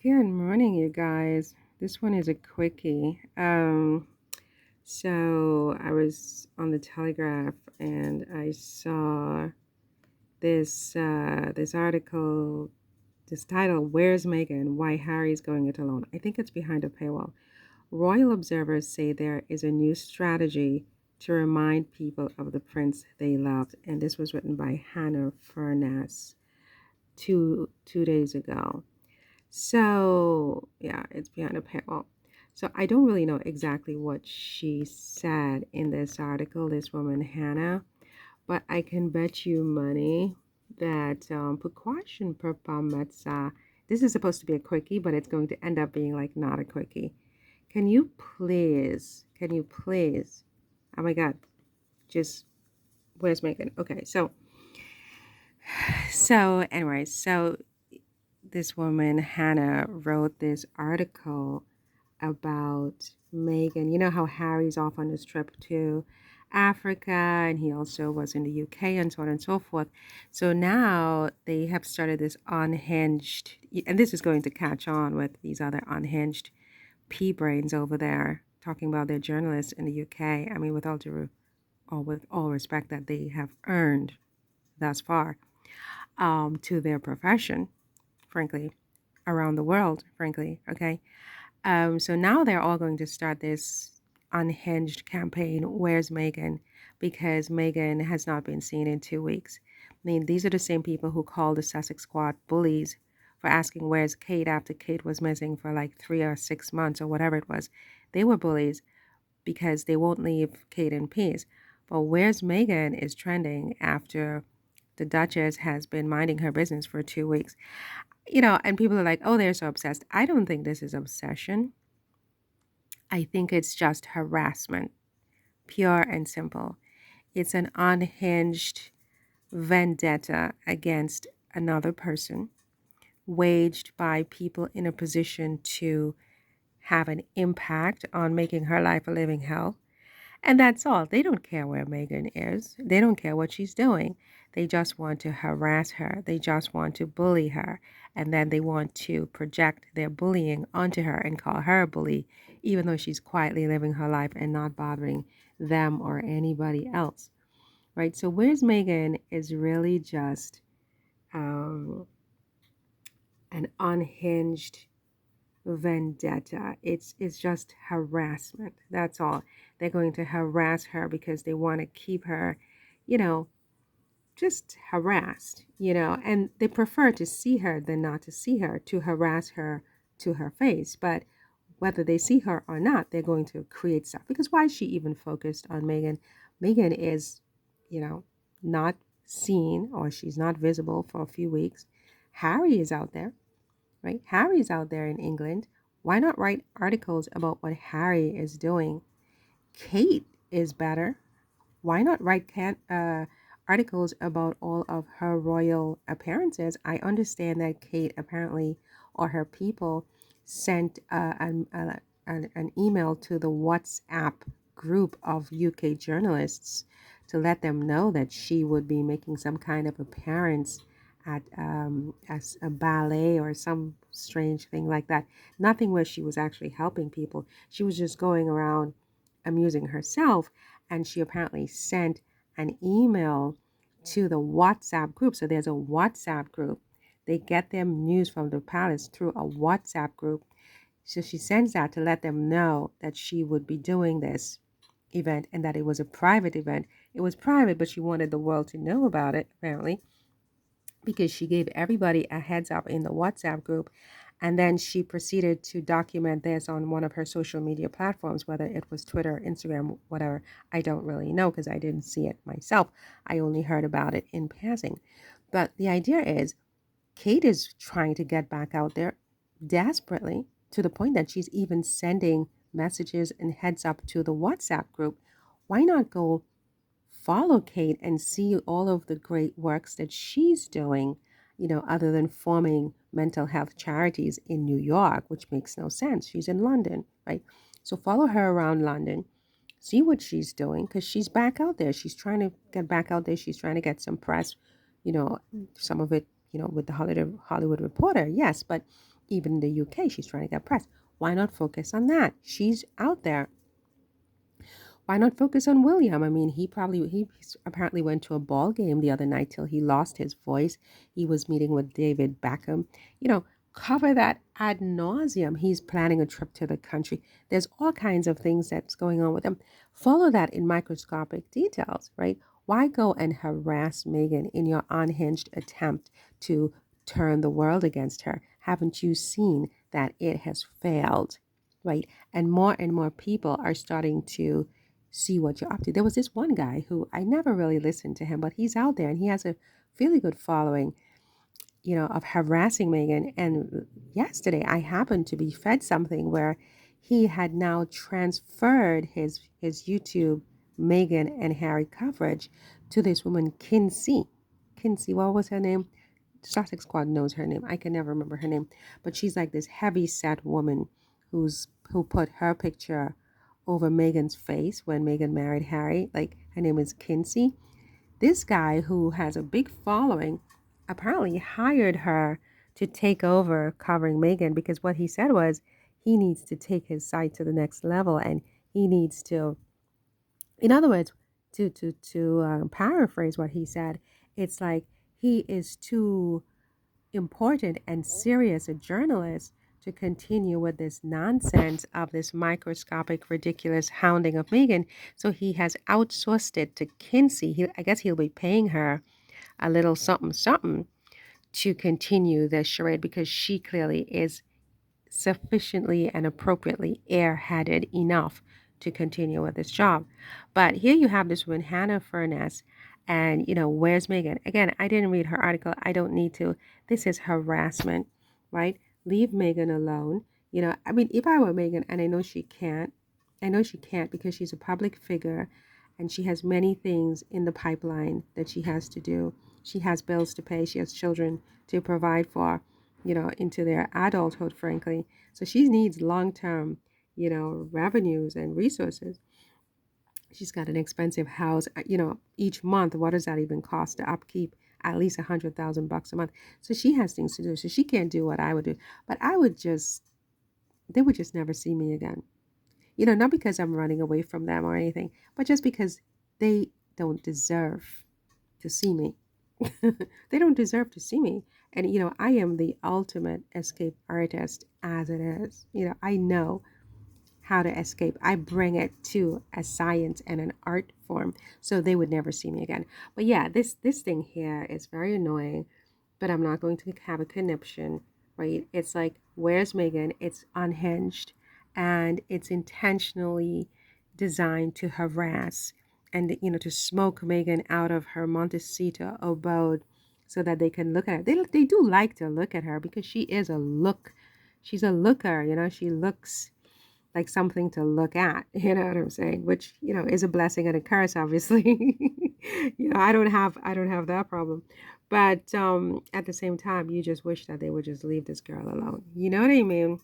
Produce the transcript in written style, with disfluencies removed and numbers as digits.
Good morning, you guys. This one is a quickie. So I was on the Telegraph and I saw this article, this title, "Where's Meghan? Why Harry's Going It Alone." I think it's behind a paywall. Royal observers say there is a new strategy to remind people of the prince they loved, and this was written by Hannah Furness two days ago. So, yeah, it's behind a paywall. So, I don't really know exactly what she said in this article, this woman, Hannah, but I can bet you money that precaution per metza. This is supposed to be a quickie, but it's going to end up being like not a quickie. Can you please, oh my God, just, where's Megan? Okay, so this woman, Hannah, wrote this article about Meghan. You know how Harry's off on his trip to Africa and he also was in the UK and so on and so forth. So now they have started this unhinged, and this is going to catch on with these other unhinged pea brains over there talking about their journalists in the UK. I mean, with all respect that they have earned thus far to their profession, frankly, around the world, frankly, okay? So now they're all going to start this unhinged campaign, "Where's Meghan?" Because Meghan has not been seen in 2 weeks. I mean, these are the same people who called the Sussex squad bullies for asking where's Kate after Kate was missing for like 3 or 6 months or whatever it was. They were bullies because they won't leave Kate in peace. But "Where's Meghan?" is trending after the Duchess has been minding her business for 2 weeks. And people are like, oh, they're so obsessed. I don't think this is obsession. I think it's just harassment, pure and simple. It's an unhinged vendetta against another person, waged by people in a position to have an impact on making her life a living hell. And that's all. They don't care where Meghan is. They don't care what she's doing. They just want to harass her. They just want to bully her. And then they want to project their bullying onto her and call her a bully, even though she's quietly living her life and not bothering them or anybody else. Right? So, "Where's Meghan?" is really just um, an unhinged vendetta. It's just harassment. That's all. They're going to harass her because they want to keep her, you know, just harassed, and they prefer to see her than not to see her, to harass her to her face. But whether they see her or not, they're going to create stuff. Because why is she even focused on Meghan? Meghan is, not seen, or she's not visible for a few weeks. Harry is out there, right? Harry's out there in England. Why not write articles about what Harry is doing? Kate is better. Why not write articles about all of her royal appearances? I understand that Kate apparently, or her people, sent an email to the WhatsApp group of UK journalists to let them know that she would be making some kind of appearance at as a ballet or some strange thing like that. Nothing where she was actually helping people. She was just going around amusing herself, and she apparently sent an email to the WhatsApp group. So there's a WhatsApp group. They get their news from the palace through a WhatsApp group. So she sends that to let them know that she would be doing this event and that it was a private event. It was private, but she wanted the world to know about it, apparently, because she gave everybody a heads up in the WhatsApp group. And then she proceeded to document this on one of her social media platforms, whether it was Twitter, Instagram, whatever. I don't really know because I didn't see it myself. I only heard about it in passing. But the idea is Kate is trying to get back out there desperately, to the point that she's even sending messages and heads up to the WhatsApp group. Why not go follow Kate and see all of the great works that she's doing, other than forming mental health charities in New York, which makes no sense. She's in London, right? So follow her around London, see what she's doing, because she's back out there. She's trying to get back out there. She's trying to get some press, some of it, with the Hollywood Reporter, yes, but Even in the UK, she's trying to get press. Why not focus on that? She's out there. Why not focus on William? I mean, he apparently went to a ball game the other night till he lost his voice. He was meeting with David Beckham. You know, cover that ad nauseum. He's planning a trip to the country. There's all kinds of things that's going on with him. Follow that in microscopic details, right? Why go and harass Meghan in your unhinged attempt to turn the world against her? Haven't you seen that it has failed, right? And more people are starting to see what you're up to. There was this one guy who I never really listened to him, but he's out there and he has a really good following, of harassing Meghan. And yesterday I happened to be fed something where he had now transferred his YouTube Meghan and Harry coverage to this woman, Kinsey. Kinsey, what was her name? Sussex Squad knows her name. I can never remember her name, but she's like this heavy set woman who put her picture over Meghan's face when Meghan married Harry. Like, her name is Kinsey. This guy who has a big following apparently hired her to take over covering Meghan because what he said was he needs to take his site to the next level, and he needs to, in other words, to paraphrase what he said, it's like he is too important and serious a journalist to continue with this nonsense of this microscopic, ridiculous hounding of Meghan. So he has outsourced it to Kinsey. I guess he'll be paying her a little something, something to continue this charade because she clearly is sufficiently and appropriately airheaded enough to continue with this job. But here you have this woman, Hannah Furness, and where's Meghan? Again, I didn't read her article. I don't need to. This is harassment, right? Leave Meghan alone. I mean, if I were Meghan, and I know she can't because she's a public figure and she has many things in the pipeline that she has to do. She has bills to pay, she has children to provide for, into their adulthood, frankly. So she needs long term, revenues and resources. She's got an expensive house. Each month, what does that even cost to upkeep? At least $100,000 a month. So she has things to do. So she can't do what I would do. But they would just never see me again. Not because I'm running away from them or anything, but just because they don't deserve to see me. They don't deserve to see me. And, I am the ultimate escape artist as it is. I know how to escape. I bring it to a science and an art form. So they would never see me again. But yeah, this thing here is very annoying, but I'm not going to have a conniption, right? It's like, where's Meghan? It's unhinged and it's intentionally designed to harass and to smoke Meghan out of her Montecito abode so that they can look at her. They do like to look at her because she is she's a looker, she looks like something to look at, you know what I'm saying? Which, is a blessing and a curse, obviously. I don't have that problem. But at the same time, you just wish that they would just leave this girl alone. You know what I mean?